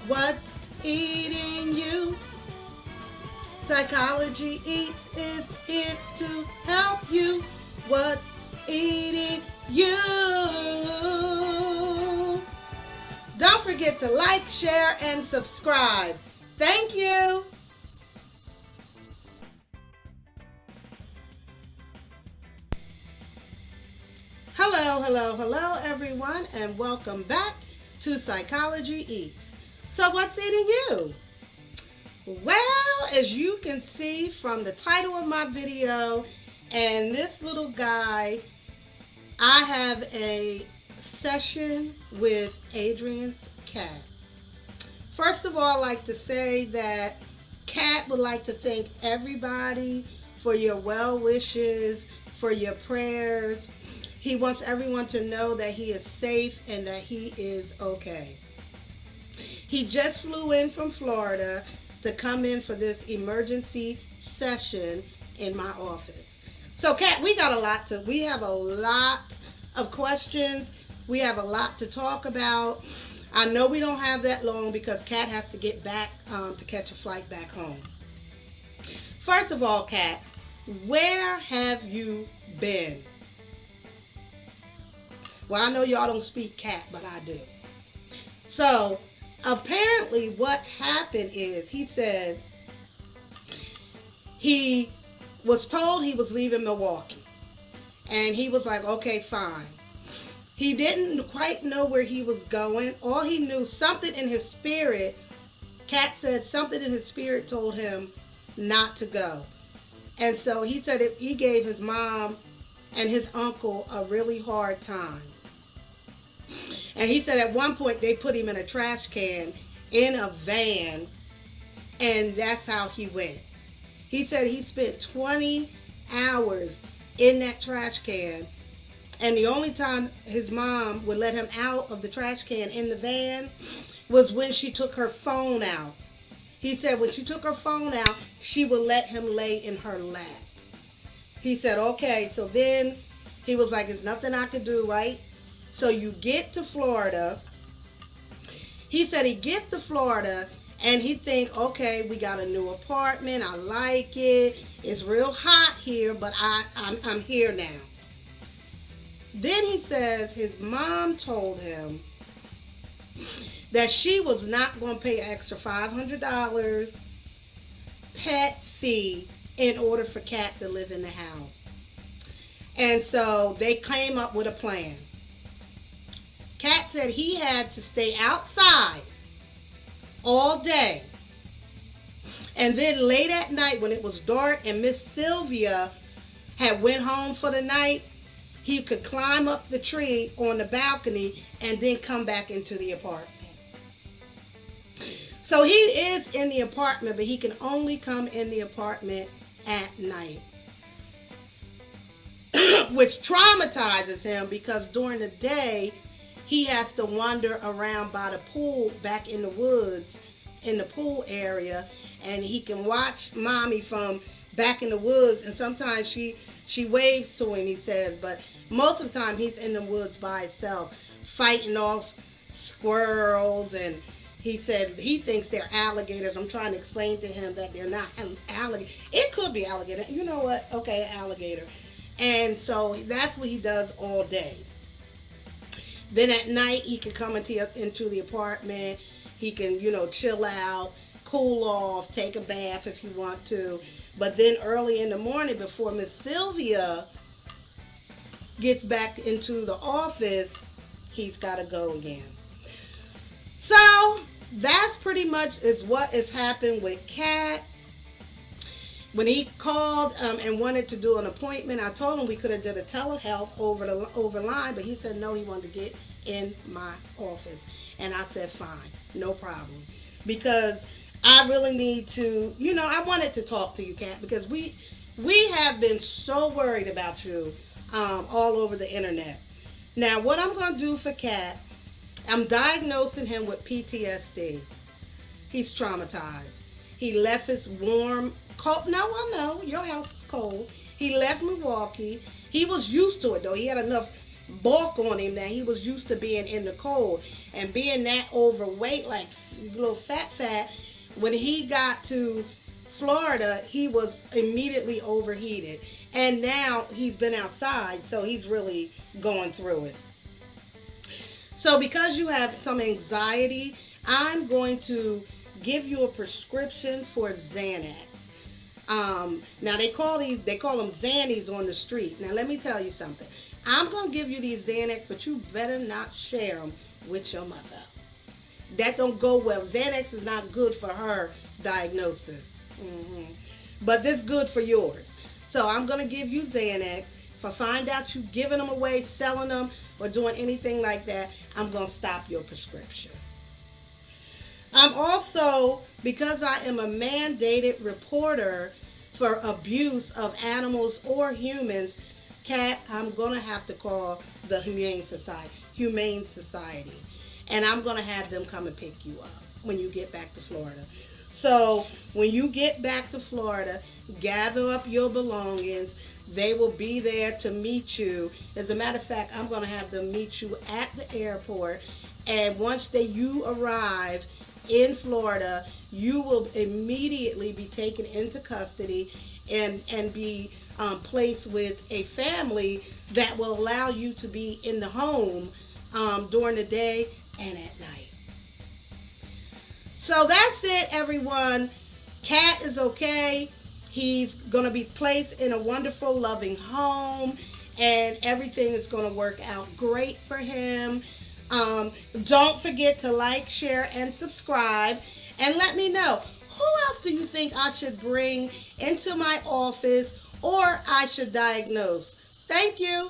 What's eating you? Psychology Eats is here to help you. What's eating you? Don't forget to like, share, and subscribe. Thank you. Hello, hello, hello, everyone, and welcome back to Psychology Eats. So, what's eating you? Well, as you can see from the title of my video and this little guy, I have a session with Adrienne's cat. First of all, I'd like to say that Cat would like to thank everybody for your well wishes, for your prayers. He wants everyone to know that he is safe and that he is okay. He just flew in from Florida to come in for this emergency session in my office. So, Kat, we have a lot of questions. We have a lot to talk about. I know we don't have that long because Kat has to get back to catch a flight back home. First of all, Kat, where have you been? Well, I know y'all don't speak cat, but I do. So, apparently what happened is he said he was told he was leaving Milwaukee. And he was like, okay, fine. He didn't quite know where he was going. All he knew, something in his spirit, Kat said something in his spirit told him not to go. And so he said he gave his mom and his uncle a really hard time. And he said at one point they put him in a trash can in a van, and that's how he went. He said he spent 20 hours in that trash can, and the only time his mom would let him out of the trash can in the van was when she took her phone out. He said when she took her phone out, she would let him lay in her lap. He said, okay, so then he was like, there's nothing I can do, right? So you get to Florida. He said he gets to Florida and he think, okay, we got a new apartment. I like it. It's real hot here, but I'm here now. Then he says his mom told him that she was not going to pay an extra $500 pet fee in order for Kat to live in the house. And so they came up with a plan. Kat said he had to stay outside all day. And then late at night when it was dark and Miss Sylvia had went home for the night, he could climb up the tree on the balcony and then come back into the apartment. So he is in the apartment, but he can only come in the apartment at night. Which traumatizes him because during the day, he has to wander around by the pool back in the woods, in the pool area, and he can watch mommy from back in the woods, and sometimes she waves to him, he says, but most of the time he's in the woods by himself, fighting off squirrels, and he said he thinks they're alligators. I'm trying to explain to him that they're not alligators. It could be alligator. You know what? Okay, alligator. And so that's what he does all day. Then at night, he can come into the apartment. He can, chill out, cool off, take a bath if you want to. But then early in the morning, before Miss Sylvia gets back into the office, he's got to go again. So that's pretty much is what has happened with Kat. When he called and wanted to do an appointment, I told him we could have did a telehealth over line, but he said no, he wanted to get in my office. And I said, fine, no problem. Because I really need to, I wanted to talk to you, Kat, because we have been so worried about you all over the internet. Now, what I'm going to do for Kat, I'm diagnosing him with PTSD. He's traumatized. He left his warm, cold. No, I know your house is cold. He left Milwaukee. He was used to it though. He had enough bulk on him that he was used to being in the cold. and being that overweight, like little fat, when he got to Florida, he was immediately overheated. And now he's been outside, so he's really going through it. So, because you have some anxiety, I'm going to give you a prescription for Xanax. Now they call them Xannies on the street. Now let me tell you something. I'm gonna give you these Xanax, but you better not share them with your mother. That don't go well. Xanax is not good for her diagnosis, but this good for yours. So I'm gonna give you Xanax. If I find out you giving them away, selling them, or doing anything like that, I'm gonna stop your prescription. I'm also, because I am a mandated reporter for abuse of animals or humans, Kat, I'm going to have to call the Humane Society. And I'm going to have them come and pick you up when you get back to Florida. So when you get back to Florida, gather up your belongings. They will be there to meet you. As a matter of fact, I'm going to have them meet you at the airport. And once you arrive in Florida, you will immediately be taken into custody and be placed with a family that will allow you to be in the home during the day and at night. So that's it, everyone. Cat is okay. He's going to be placed in a wonderful, loving home, and everything is going to work out great for him. Don't forget to like, share, and subscribe. And let me know, who else do you think I should bring into my office or I should diagnose? Thank you.